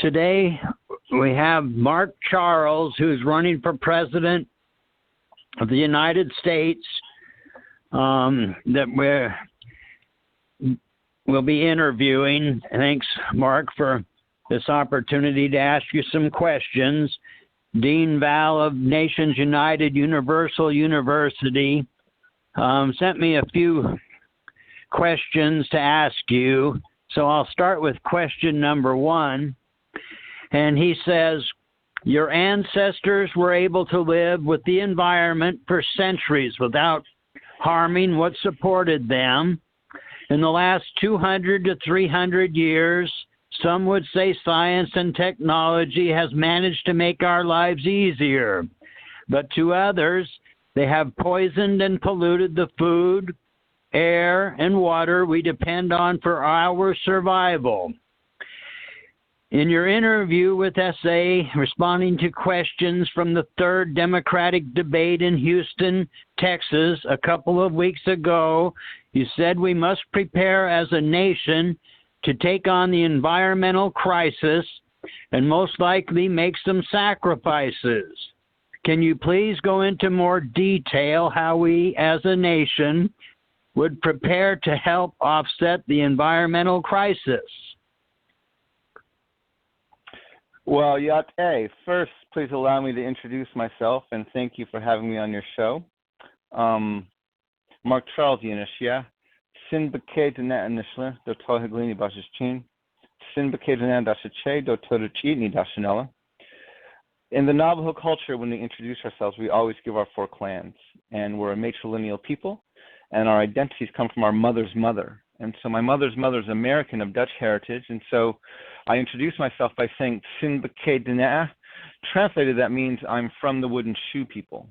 today we have Mark Charles, who's running for president of the United States, that we'll be interviewing. Thanks, Mark, for this opportunity to ask you some questions. Dean Val of Nations United Universal University sent me a few questions to ask you. So I'll start with question number 1. And he says, your ancestors were able to live with the environment for centuries without harming what supported them. In the last 200 to 300 years, some would say science and technology has managed to make our lives easier. But to others, they have poisoned and polluted the food, air, and water we depend on for our survival. In your interview with SA, responding to questions from the 3rd Democratic debate in Houston, Texas, a couple of weeks ago, you said we must prepare as a nation to take on the environmental crisis and most likely make some sacrifices. Can you please go into more detail how we as a nation would prepare to help offset the environmental crisis? Well, Yate, first, please allow me to introduce myself and thank you for having me on your show. Mark Charles Yunishia, Sin Bakay Dana Nishla, Dr. Higlini Bashichin, Sin Bakay Dana Dashache, Dr. Chini Dashanella. In the Navajo culture, when we introduce ourselves, we always give our 4 clans, and we're a matrilineal people, and our identities come from our mother's mother. And so my mother's mother is American of Dutch heritage, and so I introduce myself by saying Sin Bakay Dana. Translated, that means I'm from the wooden shoe people.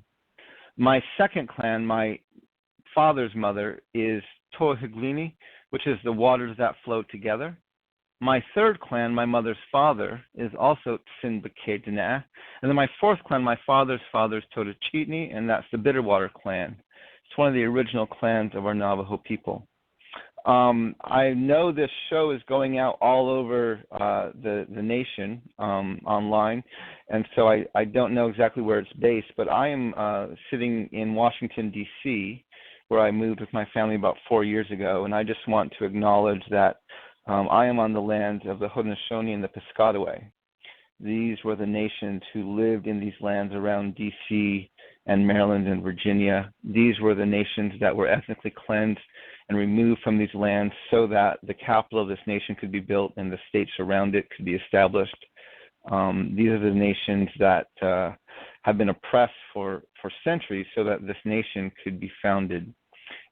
My second clan, my father's mother, is Tohiglini, which is the waters that flow together. My third clan, my mother's father, is also Sin Bakay Dana. And then my fourth clan, my father's father, is Totachitni, and that's the Bitterwater clan. It's one of the original clans of our Navajo people. I know this show is going out all over the nation online, and so I don't know exactly where it's based, but I am sitting in Washington, D.C., where I moved with my family about 4 years ago, and I just want to acknowledge that I am on the lands of the Haudenosaunee and the Piscataway. These were the nations who lived in these lands around D.C. and Maryland and Virginia. These were the nations that were ethnically cleansed and removed from these lands so that the capital of this nation could be built and the states around it could be established. These are the nations that have been oppressed for centuries so that this nation could be founded.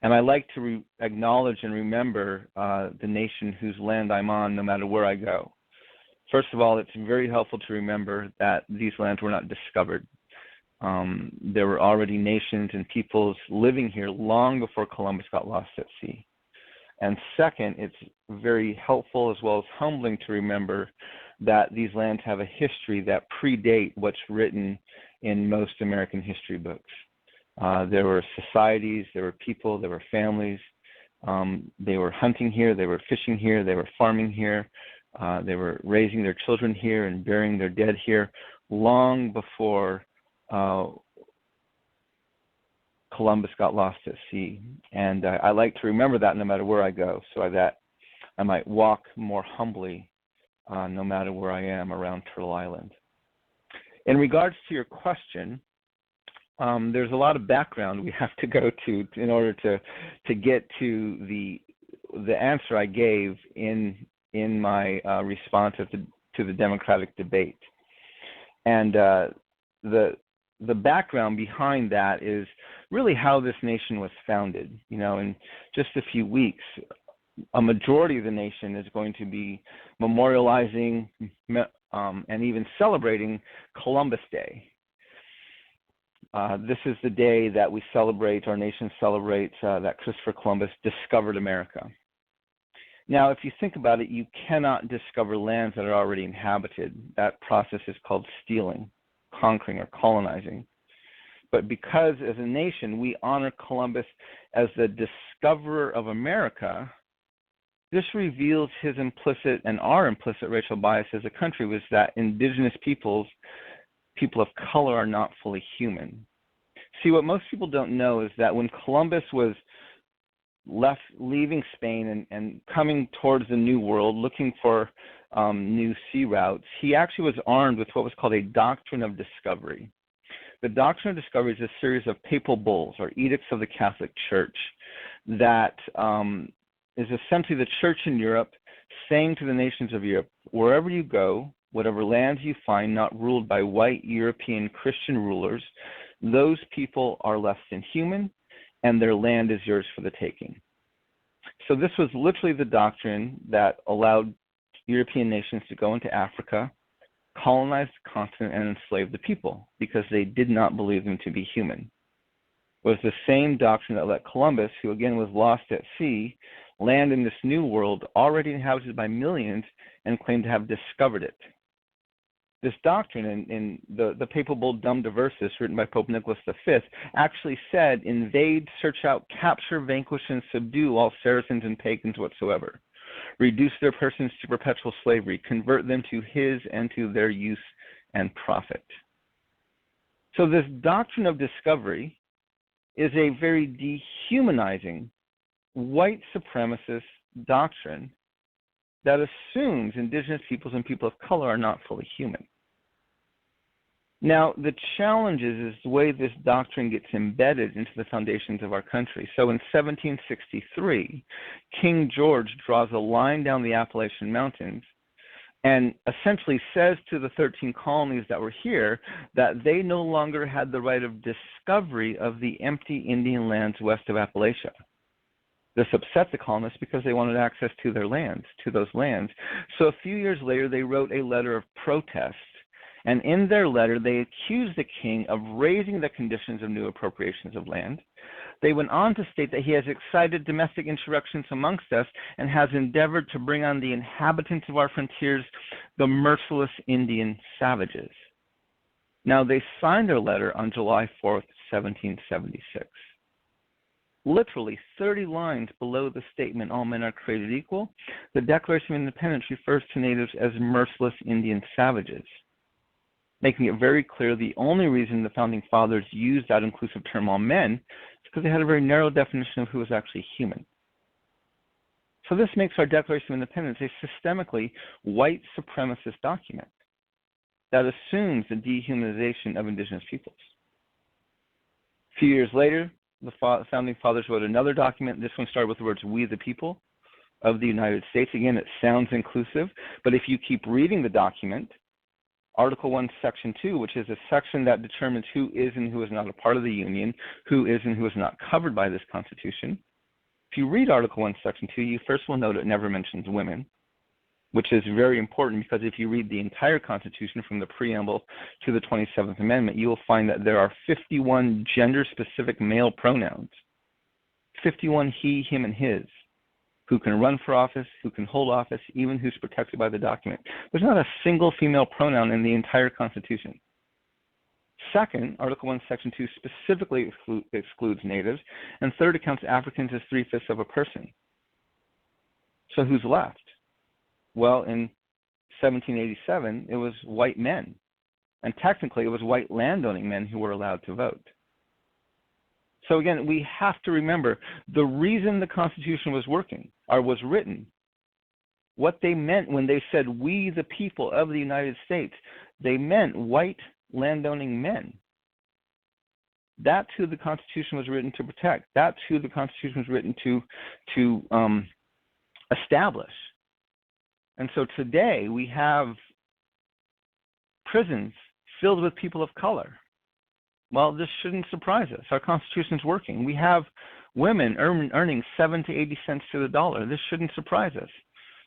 And I like to acknowledge and remember the nation whose land I'm on no matter where I go. First of all, it's very helpful to remember that these lands were not discovered. There were already nations and peoples living here long before Columbus got lost at sea. And second, it's very helpful as well as humbling to remember that these lands have a history that predate what's written in most American history books. There were societies, there were people, there were families. They were hunting here, they were fishing here, they were farming here. They were raising their children here and burying their dead here long before Columbus got lost at sea. And I like to remember that no matter where I go, so that I might walk more humbly no matter where I am around Turtle Island. In regards to your question, there's a lot of background we have to go to in order to get to the answer I gave in my response to the Democratic debate. And the background behind that is really how this nation was founded. You know, in just a few weeks, a majority of the nation is going to be memorializing and even celebrating Columbus Day. This is the day that we celebrate, our nation celebrates that Christopher Columbus discovered America. Now, if you think about it, you cannot discover lands that are already inhabited. That process is called stealing, conquering, or colonizing. But because as a nation we honor Columbus as the discoverer of America, This reveals his implicit and our implicit racial bias as a country, was that indigenous peoples, people of color, are not fully human. See, what most people don't know is that when Columbus was leaving Spain and coming towards the New World, looking for new sea routes, he actually was armed with what was called a doctrine of discovery. The doctrine of discovery is a series of papal bulls or edicts of the Catholic Church that is essentially the church in Europe saying to the nations of Europe, wherever you go, whatever lands you find not ruled by white European Christian rulers, those people are less than human, and their land is yours for the taking. So this was literally the doctrine that allowed European nations to go into Africa, colonize the continent, and enslave the people because they did not believe them to be human. It was the same doctrine that let Columbus, who again was lost at sea, land in this new world already inhabited by millions and claim to have discovered it. This doctrine in the papal bull Dum Diversas, written by Pope Nicholas V, actually said, invade, search out, capture, vanquish, and subdue all Saracens and pagans whatsoever. Reduce their persons to perpetual slavery. Convert them to his and to their use and profit. So this doctrine of discovery is a very dehumanizing white supremacist doctrine that assumes indigenous peoples and people of color are not fully human. Now, the challenge is the way this doctrine gets embedded into the foundations of our country. So in 1763, King George draws a line down the Appalachian Mountains and essentially says to the 13 colonies that were here that they no longer had the right of discovery of the empty Indian lands west of Appalachia. This upset the colonists because they wanted access to their lands, to those lands. So a few years later, they wrote a letter of protest. And in their letter, they accused the king of raising the conditions of new appropriations of land. They went on to state that he has excited domestic insurrections amongst us and has endeavored to bring on the inhabitants of our frontiers the merciless Indian savages. Now, they signed their letter on July 4th, 1776. Literally 30 lines below the statement, all men are created equal, the Declaration of Independence refers to natives as merciless Indian savages, making it very clear the only reason the Founding Fathers used that inclusive term, all men, is because they had a very narrow definition of who was actually human. So this makes our Declaration of Independence a systemically white supremacist document that assumes the dehumanization of indigenous peoples. A few years later, the Founding Fathers wrote another document. This one started with the words, we the people of the United States. Again, it sounds inclusive, but if you keep reading the document, Article 1, Section 2, which is a section that determines who is and who is not a part of the Union, who is and who is not covered by this Constitution. If you read Article 1, Section 2, you first will note it never mentions women, which is very important because if you read the entire Constitution from the preamble to the 27th Amendment, you will find that there are 51 gender-specific male pronouns, 51 he, him, and his, who can run for office, who can hold office, even who's protected by the document. There's not a single female pronoun in the entire Constitution. Second, Article 1, Section 2 specifically excludes natives, and third, it counts Africans as 3/5 of a person. So who's left? Well, in 1787, it was white men, and technically it was white landowning men who were allowed to vote. So again, we have to remember the reason the Constitution was working, or was written, what they meant when they said, we the people of the United States, they meant white landowning men. That's who the Constitution was written to protect. That's who the Constitution was written to establish. And so today we have prisons filled with people of color. Well, this shouldn't surprise us. Our Constitution's working. We have women earning 7 to 80 cents to the dollar. This shouldn't surprise us.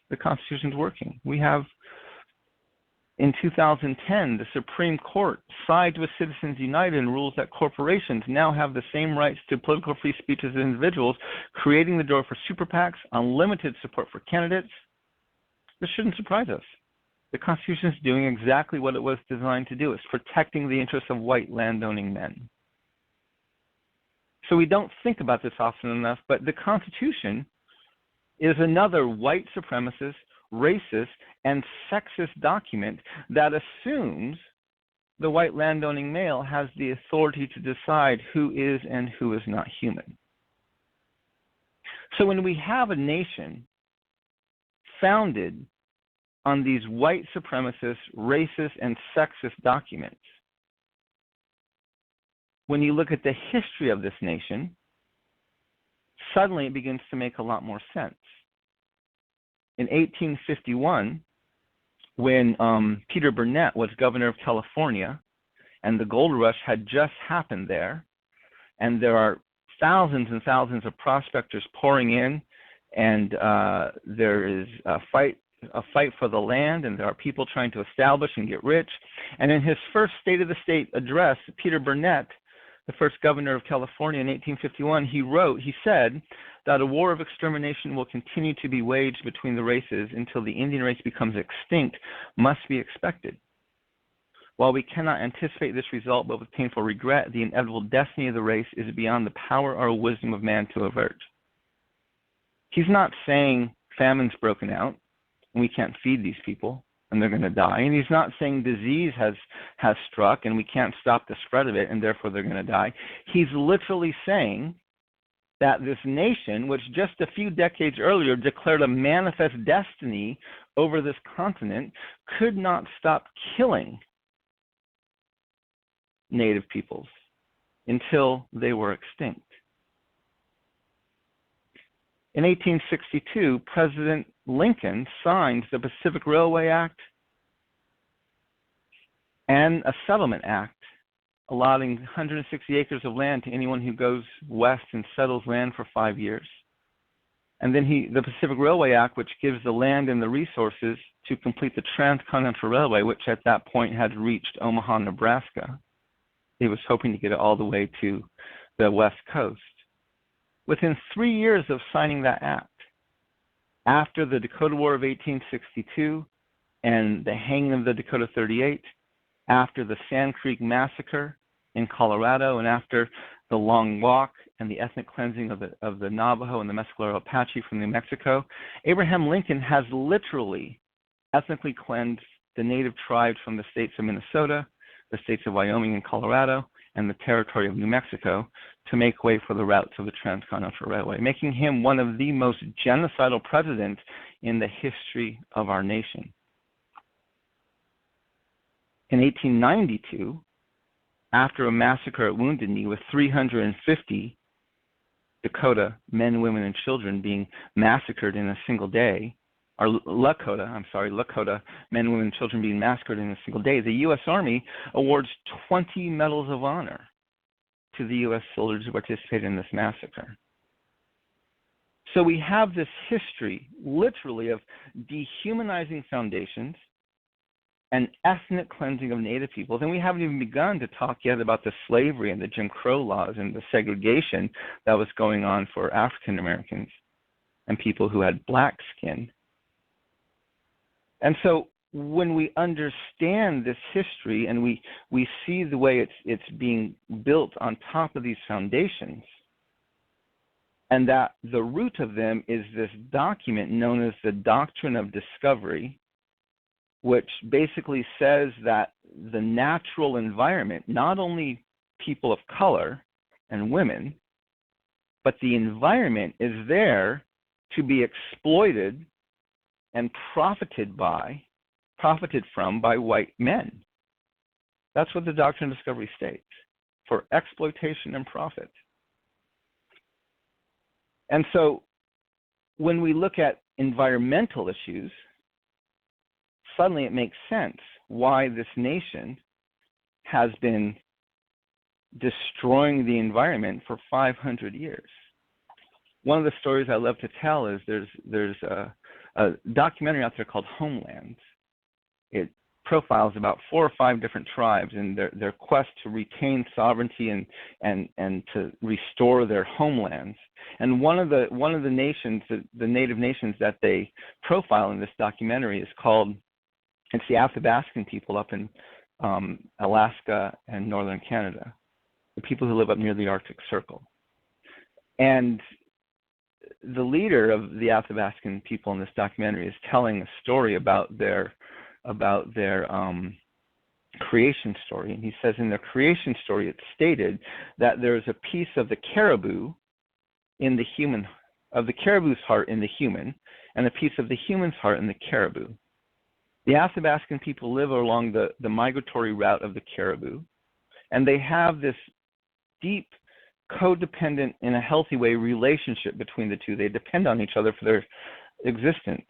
The Constitution's working. We have, in 2010, the Supreme Court sides with Citizens United and rules that corporations now have the same rights to political free speech as individuals, creating the door for super PACs, unlimited support for candidates. This shouldn't surprise us. The Constitution is doing exactly what it was designed to do. It's protecting the interests of white landowning men. So we don't think about this often enough, but the Constitution is another white supremacist, racist, and sexist document that assumes the white landowning male has the authority to decide who is and who is not human. So when we have a nation founded on these white supremacist, racist, and sexist documents, when you look at the history of this nation, suddenly it begins to make a lot more sense. In 1851, when Peter Burnett was governor of California, and the gold rush had just happened there, and there are thousands and thousands of prospectors pouring in, and there is a fight for the land, and there are people trying to establish and get rich. And in his first State of the State address, Peter Burnett, the first governor of California in 1851, he said that a war of extermination will continue to be waged between the races until the Indian race becomes extinct, must be expected. While we cannot anticipate this result, but with painful regret, the inevitable destiny of the race is beyond the power or wisdom of man to avert. He's not saying famine's broken out and we can't feed these people and they're going to die. And he's not saying disease has struck and we can't stop the spread of it and therefore they're going to die. He's literally saying that this nation, which just a few decades earlier declared a manifest destiny over this continent, could not stop killing Native peoples until they were extinct. In 1862, President Lincoln signed the Pacific Railway Act and a settlement act allotting 160 acres of land to anyone who goes west and settles land for 5 years. And then the Pacific Railway Act, which gives the land and the resources to complete the Transcontinental Railway, which at that point had reached Omaha, Nebraska. He was hoping to get it all the way to the West Coast. Within 3 years of signing that act, after the Dakota War of 1862 and the hanging of the Dakota 38, after the Sand Creek Massacre in Colorado, and after the Long Walk and the ethnic cleansing of the Navajo and the Mescalero Apache from New Mexico, Abraham Lincoln has literally ethnically cleansed the native tribes from the states of Minnesota, the states of Wyoming and Colorado, and the territory of New Mexico to make way for the routes of the Transcontinental Railway, making him one of the most genocidal presidents in the history of our nation. In 1892, after a massacre at Wounded Knee with 350 Dakota men, women, and children being massacred in a single day, or Lakota men, women, and children being massacred in a single day, the U.S. Army awards 20 Medals of Honor to the U.S. soldiers who participated in this massacre. So we have this history, literally, of dehumanizing foundations and ethnic cleansing of Native peoples. And we haven't even begun to talk yet about the slavery and the Jim Crow laws and the segregation that was going on for African Americans and people who had black skin. And so when we understand this history and we see the way it's being built on top of these foundations, and that the root of them is this document known as the Doctrine of Discovery, which basically says that the natural environment, not only people of color and women, but the environment is there to be exploited and profited from by white men. That's what the Doctrine of Discovery states, for exploitation and profit. And so when we look at environmental issues, suddenly it makes sense why this nation has been destroying the environment for 500 years. One of the stories I love to tell is there's a documentary out there called Homelands. It profiles about 4 or 5 different tribes and their quest to retain sovereignty and to restore their homelands. And one of the nations, the native nations that they profile in this documentary is called, it's the Athabascan people up in Alaska and northern Canada, the people who live up near the Arctic Circle. And the leader of the Athabascan people in this documentary is telling a story about their creation story. And he says in their creation story, it's stated that there is a piece of the caribou in the human, of the caribou's heart in the human, and a piece of the human's heart in the caribou. The Athabascan people live along the migratory route of the caribou, and they have this deep, codependent, in a healthy way, relationship between the two. They depend on each other for their existence.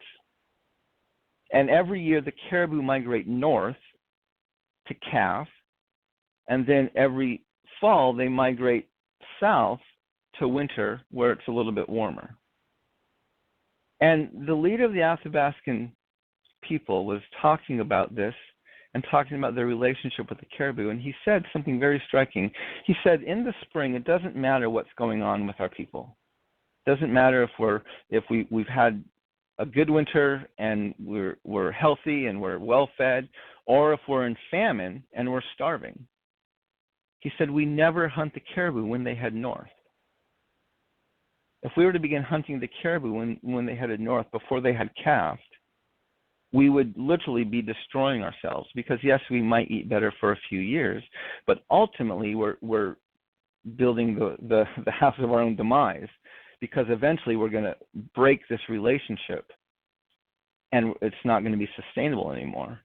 And every year the caribou migrate north to calf, and then every fall they migrate south to winter where it's a little bit warmer. And the leader of the Athabascan people was talking about this and talking about their relationship with the caribou, and he said something very striking. He said, in the spring, it doesn't matter what's going on with our people. It doesn't matter if we've had a good winter and we're healthy and we're well fed, or if we're in famine and we're starving. He said, we never hunt the caribou when they head north. If we were to begin hunting the caribou when they headed north, before they had calved, we would literally be destroying ourselves, because yes, we might eat better for a few years, but ultimately we're building the house of our own demise, because eventually we're going to break this relationship and it's not going to be sustainable anymore.